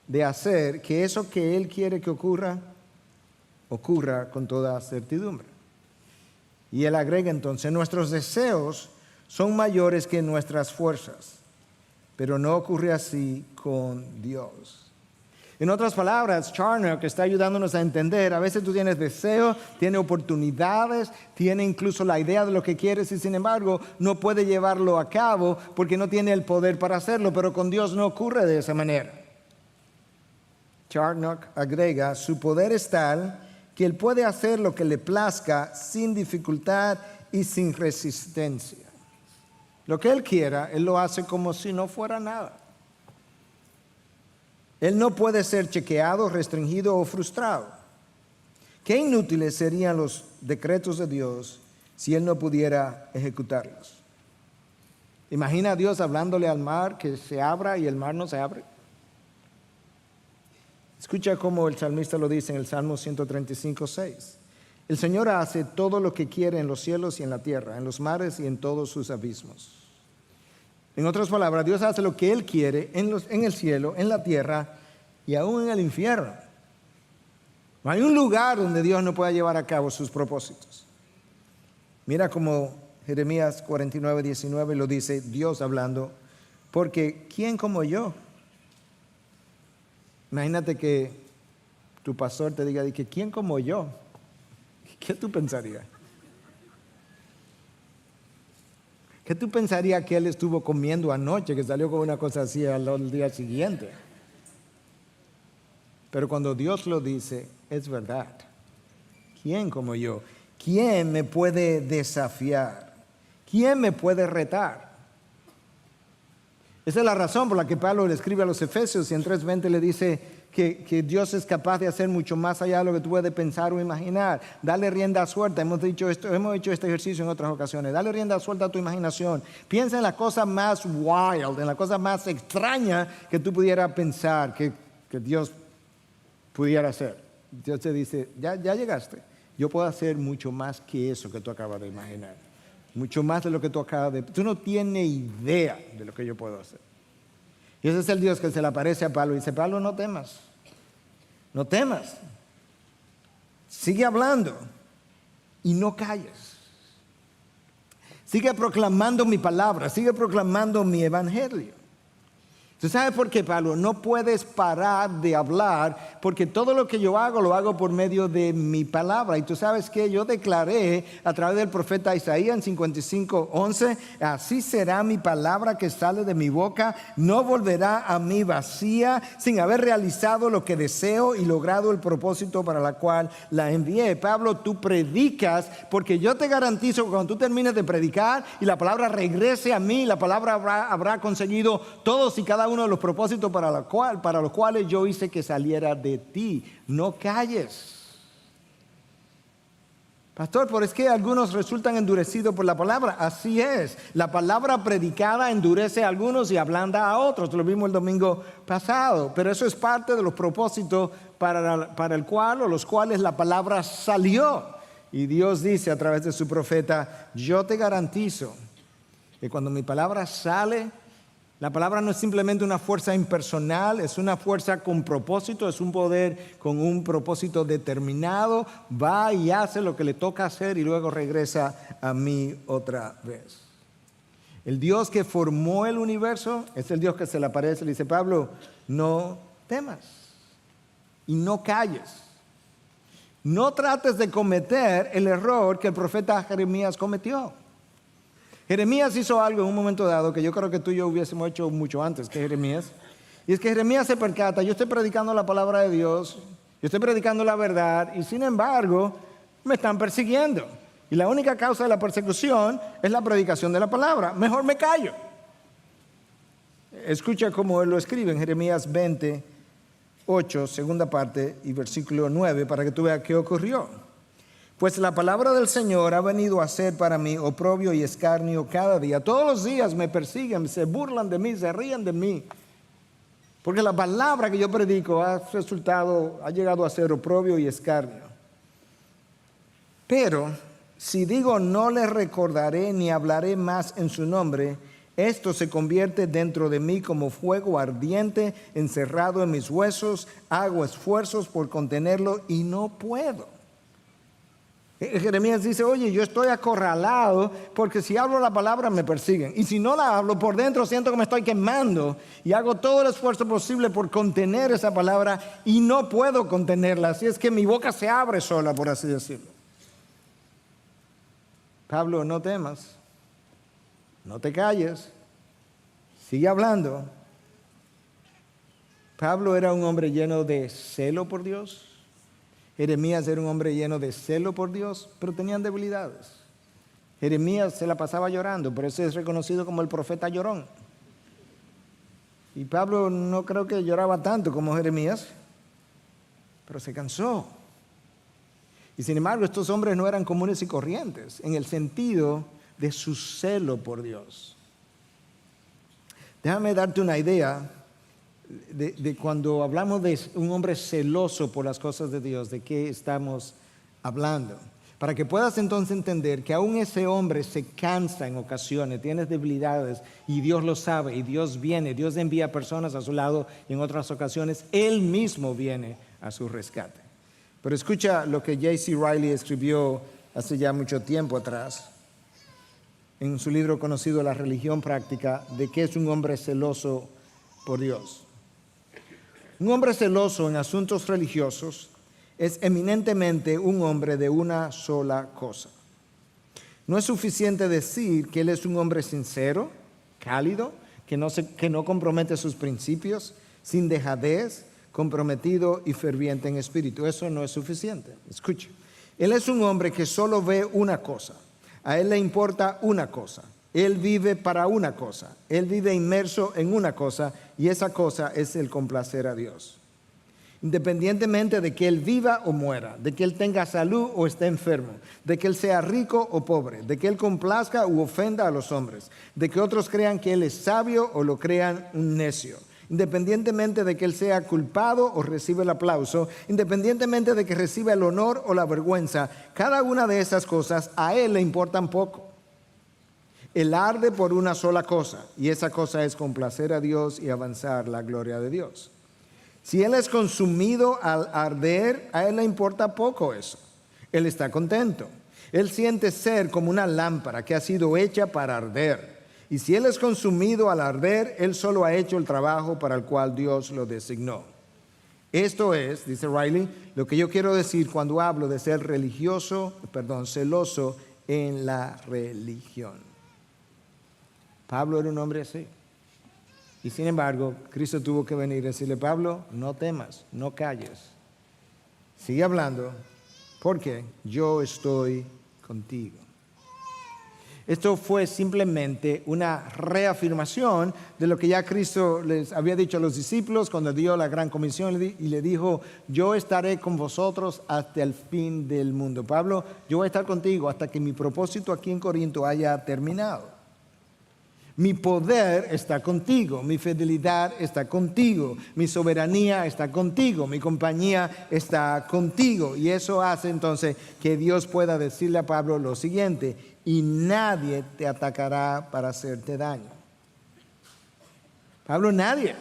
de hacer que eso que Él quiere que ocurra, ocurra con toda certidumbre. Y él agrega entonces, nuestros deseos son mayores que nuestras fuerzas, pero no ocurre así con Dios. En otras palabras, Charnock está ayudándonos a entender, a veces tú tienes deseos, tienes oportunidades, tienes incluso la idea de lo que quieres y sin embargo no puedes llevarlo a cabo porque no tiene el poder para hacerlo, pero con Dios no ocurre de esa manera. Charnock agrega, su poder es tal que Él puede hacer lo que le plazca sin dificultad y sin resistencia. Lo que Él quiera, Él lo hace como si no fuera nada. Él no puede ser chequeado, restringido o frustrado. Qué inútiles serían los decretos de Dios si Él no pudiera ejecutarlos. Imagina a Dios hablándole al mar que se abra y el mar no se abre. Escucha cómo el salmista lo dice en el Salmo 135:6. El Señor hace todo lo que quiere en los cielos y en la tierra, en los mares y en todos sus abismos. En otras palabras, Dios hace lo que Él quiere en el cielo, en la tierra y aún en el infierno. No hay un lugar donde Dios no pueda llevar a cabo sus propósitos. Mira cómo Jeremías 49:19 lo dice Dios hablando, porque ¿quién como yo? Imagínate que tu pastor te diga, ¿quién como yo? ¿Qué tú pensarías? ¿Qué tú pensarías que él estuvo comiendo anoche, que salió con una cosa así al día siguiente? Pero cuando Dios lo dice, es verdad. ¿Quién como yo? ¿Quién me puede desafiar? ¿Quién me puede retar? Esa es la razón por la que Pablo le escribe a los Efesios y en 3:20 le dice que Dios es capaz de hacer mucho más allá de lo que tú puedes pensar o imaginar. Dale rienda suelta. Hemos hecho este ejercicio en otras ocasiones. Dale rienda suelta a tu imaginación. Piensa en la cosa más wild, en la cosa más extraña que tú pudieras pensar que Dios pudiera hacer. Dios te dice, ya llegaste. Yo puedo hacer mucho más que eso que tú acabas de imaginar. Mucho más de lo que tú acabas de... Tú no tienes idea de lo que yo puedo hacer. Y ese es el Dios que se le aparece a Pablo y dice, Pablo, no temas. No temas. Sigue hablando y no calles. Sigue proclamando mi palabra, sigue proclamando mi evangelio. ¿Tú sabes por qué, Pablo? No puedes parar de hablar, porque todo lo que yo hago, lo hago por medio de mi palabra. Y tú sabes que yo declaré a través del profeta Isaías en 55:11, así será mi palabra que sale de mi boca, no volverá a mí vacía, sin haber realizado lo que deseo y logrado el propósito para la cual la envié. Pablo, tú predicas, porque yo te garantizo que cuando tú termines de predicar y la palabra regrese a mí, la palabra habrá conseguido todos y cada uno de los propósitos para los cuales yo hice que saliera de ti. No calles. Pastor, pero es que algunos resultan endurecidos por la palabra. Así es. La palabra predicada endurece a algunos y ablanda a otros. Lo vimos el domingo pasado. Pero eso es parte de los propósitos para el cual o los cuales la palabra salió. Y Dios dice a través de su profeta, yo te garantizo que cuando mi palabra sale, la palabra no es simplemente una fuerza impersonal, es una fuerza con propósito, es un poder con un propósito determinado, va y hace lo que le toca hacer y luego regresa a mí otra vez. El Dios que formó el universo es el Dios que se le aparece, le dice, Pablo, no temas y no calles. No trates de cometer el error que el profeta Jeremías cometió. Jeremías hizo algo en un momento dado que yo creo que tú y yo hubiésemos hecho mucho antes que Jeremías. Y es que Jeremías se percata, yo estoy predicando la palabra de Dios, yo estoy predicando la verdad y sin embargo me están persiguiendo. Y la única causa de la persecución es la predicación de la palabra. Mejor me callo. Escucha cómo él lo escribe en Jeremías 20:8, segunda parte y versículo 9, para que tú veas qué ocurrió. Pues la palabra del Señor ha venido a ser para mí oprobio y escarnio cada día. Todos los días me persiguen, se burlan de mí, se ríen de mí. Porque la palabra que yo predico ha llegado a ser oprobio y escarnio. Pero si digo no le recordaré ni hablaré más en su nombre, esto se convierte dentro de mí como fuego ardiente encerrado en mis huesos. Hago esfuerzos por contenerlo y no puedo. Jeremías dice, oye, yo estoy acorralado porque si hablo la palabra me persiguen. Y si no la hablo, por dentro siento que me estoy quemando. Y hago todo el esfuerzo posible por contener esa palabra y no puedo contenerla. Así es que mi boca se abre sola, por así decirlo. Pablo, no temas. No te calles. Sigue hablando. Pablo era un hombre lleno de celo por Dios. Jeremías era un hombre lleno de celo por Dios, pero tenían debilidades. Jeremías se la pasaba llorando, por eso es reconocido como el profeta llorón. Y Pablo no creo que lloraba tanto como Jeremías, pero se cansó. Y sin embargo, estos hombres no eran comunes y corrientes en el sentido de su celo por Dios. Déjame darte una idea de cuando hablamos de un hombre celoso por las cosas de Dios, de qué estamos hablando. Para que puedas entonces entender que aún ese hombre se cansa en ocasiones, tiene debilidades y Dios lo sabe y Dios viene, Dios envía personas a su lado y en otras ocasiones Él mismo viene a su rescate. Pero escucha lo que J.C. Riley escribió hace ya mucho tiempo atrás en su libro conocido La religión práctica, de qué es un hombre celoso por Dios. Un hombre celoso en asuntos religiosos es eminentemente un hombre de una sola cosa. No es suficiente decir que él es un hombre sincero, cálido, que no compromete sus principios, sin dejadez, comprometido y ferviente en espíritu. Eso no es suficiente. Escuche. Él es un hombre que solo ve una cosa. A él le importa una cosa. Él vive para una cosa, él vive inmerso en una cosa y esa cosa es el complacer a Dios. Independientemente de que él viva o muera, de que él tenga salud o esté enfermo, de que él sea rico o pobre, de que él complazca u ofenda a los hombres, de que otros crean que él es sabio o lo crean un necio, independientemente de que él sea culpado o reciba el aplauso, independientemente de que reciba el honor o la vergüenza, cada una de esas cosas a él le importan poco. Él arde por una sola cosa, y esa cosa es complacer a Dios y avanzar la gloria de Dios. Si él es consumido al arder, a él le importa poco eso. Él está contento. Él siente ser como una lámpara que ha sido hecha para arder. Y si él es consumido al arder, él solo ha hecho el trabajo para el cual Dios lo designó. Esto es, dice Riley, lo que yo quiero decir cuando hablo de ser celoso en la religión. Pablo era un hombre así. Y sin embargo, Cristo tuvo que venir y decirle, Pablo, no temas, no calles. Sigue hablando, porque yo estoy contigo. Esto fue simplemente una reafirmación de lo que ya Cristo les había dicho a los discípulos cuando dio la gran comisión y le dijo, yo estaré con vosotros hasta el fin del mundo. Pablo, yo voy a estar contigo hasta que mi propósito aquí en Corinto haya terminado. Mi poder está contigo, mi fidelidad está contigo, mi soberanía está contigo, mi compañía está contigo. Y eso hace entonces que Dios pueda decirle a Pablo lo siguiente, y nadie te atacará para hacerte daño. Pablo, nadie.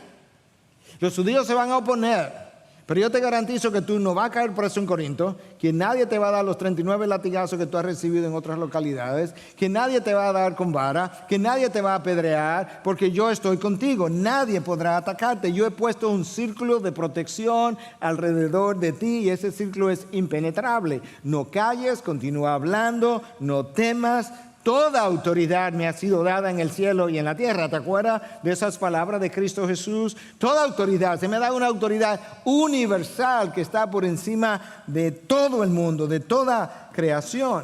Los judíos se van a oponer. Pero yo te garantizo que tú no vas a caer preso en Corinto, que nadie te va a dar los 39 latigazos que tú has recibido en otras localidades, que nadie te va a dar con vara, que nadie te va a apedrear, porque yo estoy contigo. Nadie podrá atacarte. Yo he puesto un círculo de protección alrededor de ti y ese círculo es impenetrable. No calles, continúa hablando, no temas. Toda autoridad me ha sido dada en el cielo y en la tierra. ¿Te acuerdas de esas palabras de Cristo Jesús? Toda autoridad, se me da una autoridad universal que está por encima de todo el mundo, de toda creación.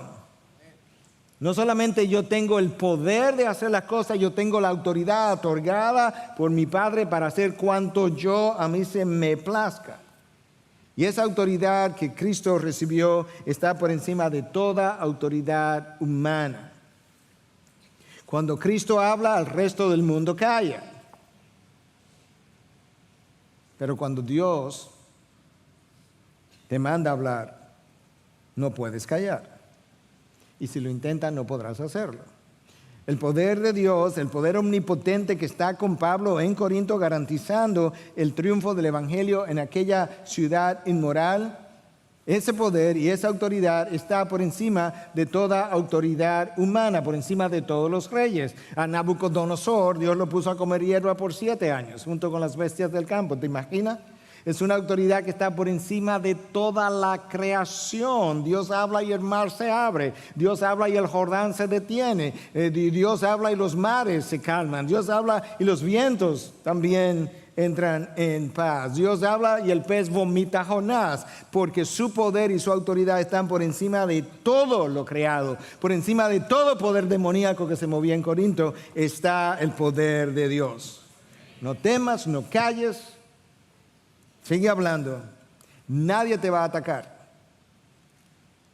No solamente yo tengo el poder de hacer las cosas, yo tengo la autoridad otorgada por mi Padre para hacer cuanto a mí se me plazca. Y esa autoridad que Cristo recibió está por encima de toda autoridad humana. Cuando Cristo habla, el resto del mundo calla. Pero cuando Dios te manda hablar, no puedes callar. Y si lo intentas, no podrás hacerlo. El poder de Dios, el poder omnipotente que está con Pablo en Corinto garantizando el triunfo del Evangelio en aquella ciudad inmoral, ese poder y esa autoridad está por encima de toda autoridad humana, por encima de todos los reyes. A Nabucodonosor, Dios lo puso a comer hierba por 7 años, junto con las bestias del campo. ¿Te imaginas? Es una autoridad que está por encima de toda la creación. Dios habla y el mar se abre. Dios habla y el Jordán se detiene. Dios habla y los mares se calman. Dios habla y los vientos también entran en paz. Dios habla y el pez vomita a Jonás, porque su poder y su autoridad están por encima de todo lo creado, por encima de todo poder demoníaco que se movía en Corinto, está el poder de Dios. No temas, no calles, sigue hablando, nadie te va a atacar.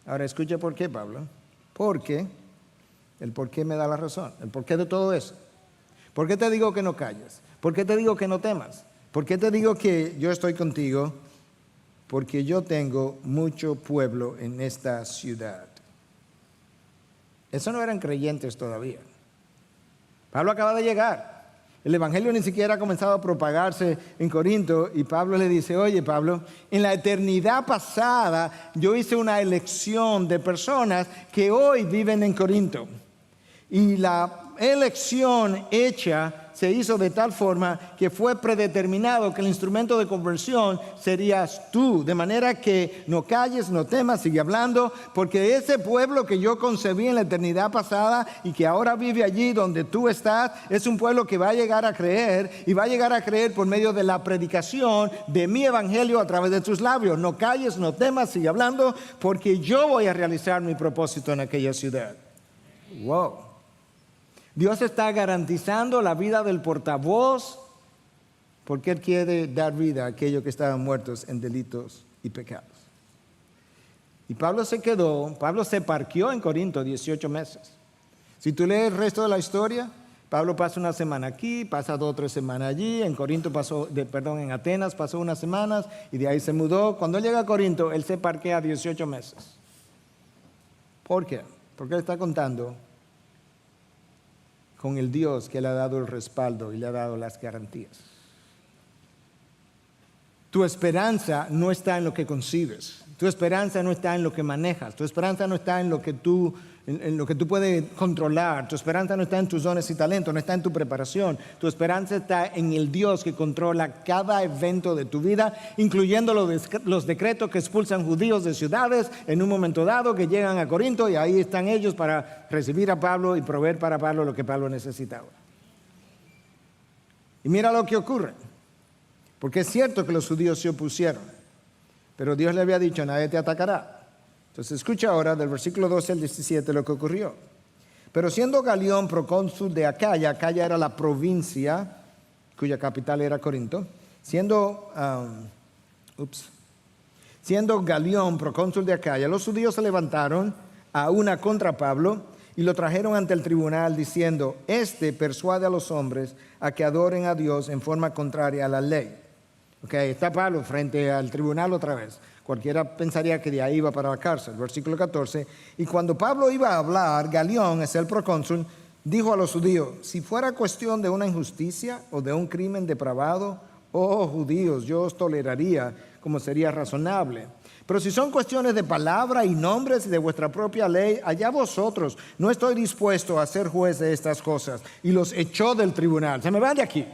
Ahora escucha por qué, Pablo. Porque, el por qué me da la razón, el por qué de todo eso. ¿Por qué te digo que no calles? ¿Por qué te digo que no temas? ¿Por qué te digo que yo estoy contigo? Porque yo tengo mucho pueblo en esta ciudad. Eso no eran creyentes todavía. Pablo acaba de llegar. El evangelio ni siquiera ha comenzado a propagarse en Corinto y Pablo le dice, oye Pablo, en la eternidad pasada yo hice una elección de personas que hoy viven en Corinto. Y la elección hecha se hizo de tal forma que fue predeterminado que el instrumento de conversión serías tú. De manera que no calles, no temas, sigue hablando, porque ese pueblo que yo concebí en la eternidad pasada y que ahora vive allí donde tú estás, es un pueblo que va a llegar a creer y va a llegar a creer por medio de la predicación de mi evangelio a través de tus labios. No calles, no temas, sigue hablando, porque yo voy a realizar mi propósito en aquella ciudad. Wow. Dios está garantizando la vida del portavoz porque Él quiere dar vida a aquellos que estaban muertos en delitos y pecados. Y Pablo se parqueó en Corinto 18 meses. Si tú lees el resto de la historia, Pablo pasa una semana aquí, pasa 2 o 3 semanas allí, en Atenas pasó unas semanas y de ahí se mudó. Cuando él llega a Corinto, él se parquea 18 meses. ¿Por qué? Porque él está contando con el Dios que le ha dado el respaldo y le ha dado las garantías. Tu esperanza no está en lo que concibes, tu esperanza no está en lo que manejas, tu esperanza no está en lo que tú en lo que tú puedes controlar. Tu esperanza no está en tus dones y talentos, no está en tu preparación. Tu esperanza está en el Dios que controla cada evento de tu vida, incluyendo los decretos que expulsan judíos de ciudades en un momento dado, que llegan a Corinto, y ahí están ellos para recibir a Pablo y proveer para Pablo lo que Pablo necesitaba. Y mira lo que ocurre, porque es cierto que los judíos se opusieron, pero Dios le había dicho: nadie te atacará. Entonces escucha ahora del versículo 12 al 17 lo que ocurrió. Pero siendo Galión procónsul de Acaya, Acaya era la provincia cuya capital era Corinto, siendo Galión procónsul de Acaya, los judíos se levantaron a una contra Pablo y lo trajeron ante el tribunal diciendo: este persuade a los hombres a que adoren a Dios en forma contraria a la ley. Okay, está Pablo frente al tribunal otra vez. Cualquiera pensaría que de ahí iba para la cárcel. Versículo 14. Y cuando Pablo iba a hablar, Galión, es el procónsul, dijo a los judíos: si fuera cuestión de una injusticia o de un crimen depravado, oh judíos, yo os toleraría como sería razonable. Pero si son cuestiones de palabra y nombres de vuestra propia ley, allá vosotros, no estoy dispuesto a ser juez de estas cosas. Y los echó del tribunal. Se me van de aquí.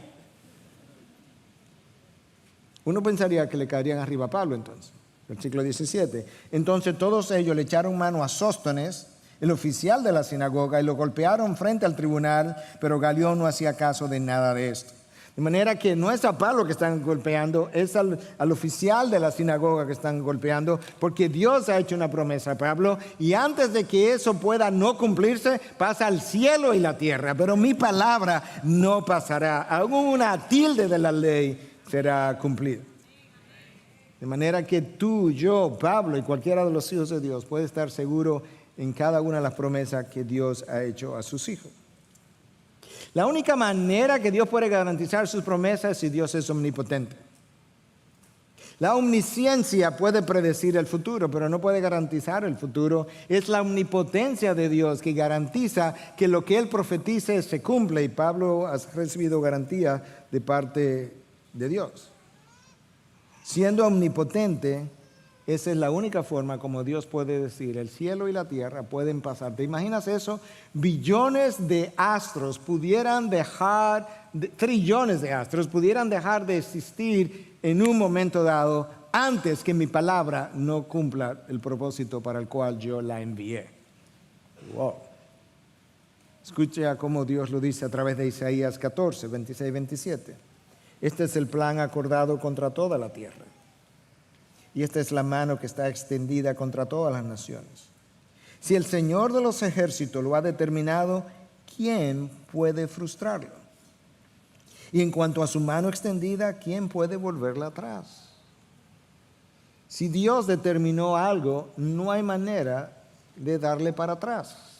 Uno pensaría que le caerían arriba a Pablo entonces. Versículo 17. Entonces todos ellos le echaron mano a Sóstenes, el oficial de la sinagoga, y lo golpearon frente al tribunal, pero Galión no hacía caso de nada de esto. De manera que no es a Pablo que están golpeando, es al oficial de la sinagoga que están golpeando, porque Dios ha hecho una promesa a Pablo, y antes de que eso pueda no cumplirse, pasa el cielo y la tierra, pero mi palabra no pasará. Aún una tilde de la ley será cumplida. De manera que tú, yo, Pablo y cualquiera de los hijos de Dios puede estar seguro en cada una de las promesas que Dios ha hecho a sus hijos. La única manera que Dios puede garantizar sus promesas es si Dios es omnipotente. La omnisciencia puede predecir el futuro, pero no puede garantizar el futuro. Es la omnipotencia de Dios que garantiza que lo que Él profetice se cumple, y Pablo ha recibido garantía de parte de Dios. Siendo omnipotente, esa es la única forma como Dios puede decir: el cielo y la tierra pueden pasar. ¿Te imaginas eso? Billones de astros pudieran dejar, trillones de astros pudieran dejar de existir en un momento dado antes que mi palabra no cumpla el propósito para el cual yo la envié. Wow. Escucha cómo Dios lo dice a través de Isaías 14, 26 y 27. Este es el plan acordado contra toda la tierra. Y esta es la mano que está extendida contra todas las naciones. Si el Señor de los ejércitos lo ha determinado, ¿quién puede frustrarlo? Y en cuanto a su mano extendida, ¿quién puede volverla atrás? Si Dios determinó algo, no hay manera de darle para atrás.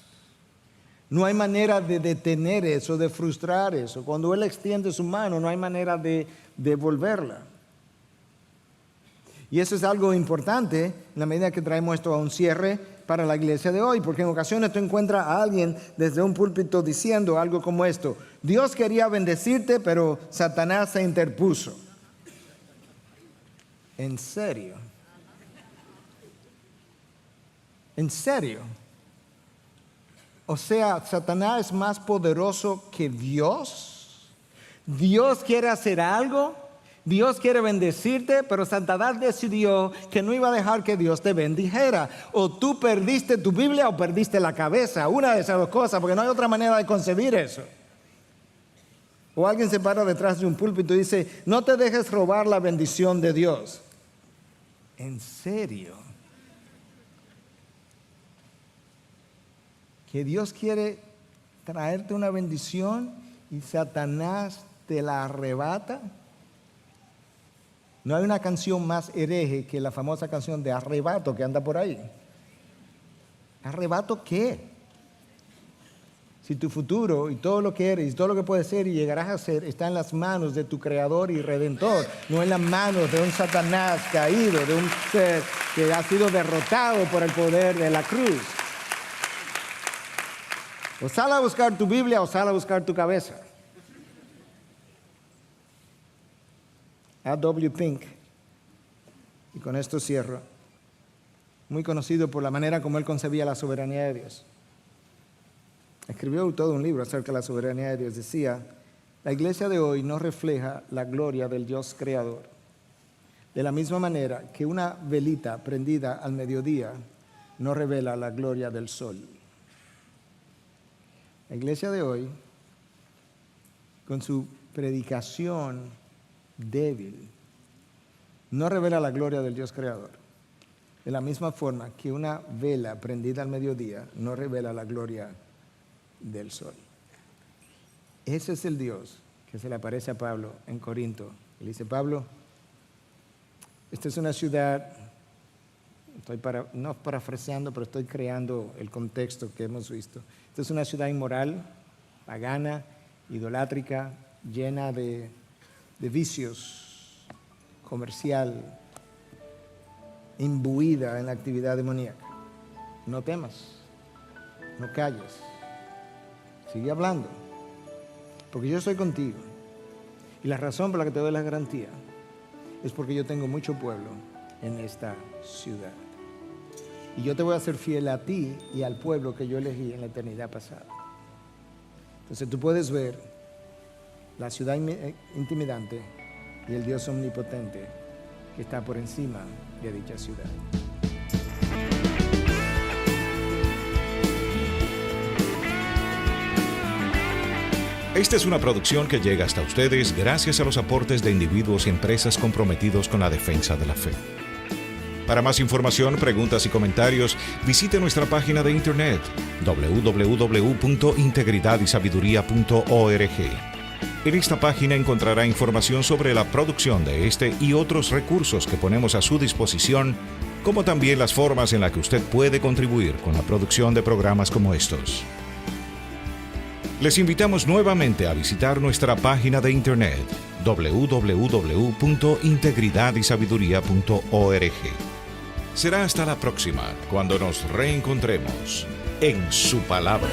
No hay manera de detener eso, de frustrar eso. Cuando Él extiende su mano, no hay manera de devolverla. Y eso es algo importante en la medida que traemos esto a un cierre para la iglesia de hoy, porque en ocasiones tú encuentras a alguien desde un púlpito diciendo algo como esto: Dios quería bendecirte, pero Satanás se interpuso. ¿En serio? ¿En serio? O sea, ¿Satanás es más poderoso que Dios? ¿Dios quiere hacer algo? Dios quiere bendecirte, pero Satanás decidió que no iba a dejar que Dios te bendijera. O tú perdiste tu Biblia o perdiste la cabeza. Una de esas dos cosas, porque no hay otra manera de concebir eso. O alguien se para detrás de un púlpito y dice: no te dejes robar la bendición de Dios. ¿En serio? ¿Que Dios quiere traerte una bendición y Satanás te la arrebata? No hay una canción más hereje que la famosa canción de Arrebato que anda por ahí. ¿Arrebato qué? Si tu futuro y todo lo que eres y todo lo que puedes ser y llegarás a ser está en las manos de tu Creador y Redentor, no en las manos de un Satanás caído, de un ser que ha sido derrotado por el poder de la cruz. O sal a buscar tu Biblia o sal a buscar tu cabeza. A.W. Pink, y con esto cierro, muy conocido por la manera como él concebía la soberanía de Dios. escribió todo un libro acerca de la soberanía de Dios. Decía, la iglesia de hoy no refleja la gloria del Dios creador. De la misma manera que una velita prendida al mediodía no revela la gloria del sol. La iglesia de hoy, con su predicación débil, no revela la gloria del Dios creador. De la misma forma que una vela prendida al mediodía no revela la gloria del sol. Ese es el Dios que se le aparece a Pablo en Corinto. Y le dice, Pablo, esta es una ciudad, no parafraseando, pero estoy creando el contexto que hemos visto. Esta es una ciudad inmoral, pagana, idolátrica, llena de vicios, comercial, imbuida en la actividad demoníaca. No temas, no calles, sigue hablando, porque yo estoy contigo. Y la razón por la que te doy la garantía es porque yo tengo mucho pueblo en esta ciudad. Y yo te voy a ser fiel a ti y al pueblo que yo elegí en la eternidad pasada. Entonces tú puedes ver la ciudad intimidante y el Dios omnipotente que está por encima de dicha ciudad. Esta es una producción que llega hasta ustedes gracias a los aportes de individuos y empresas comprometidos con la defensa de la fe. Para más información, preguntas y comentarios, visite nuestra página de internet www.integridadysabiduría.org. En esta página encontrará información sobre la producción de este y otros recursos que ponemos a su disposición, como también las formas en las que usted puede contribuir con la producción de programas como estos. Les invitamos nuevamente a visitar nuestra página de internet www.integridadysabiduría.org. Será hasta la próxima, cuando nos reencontremos en su palabra.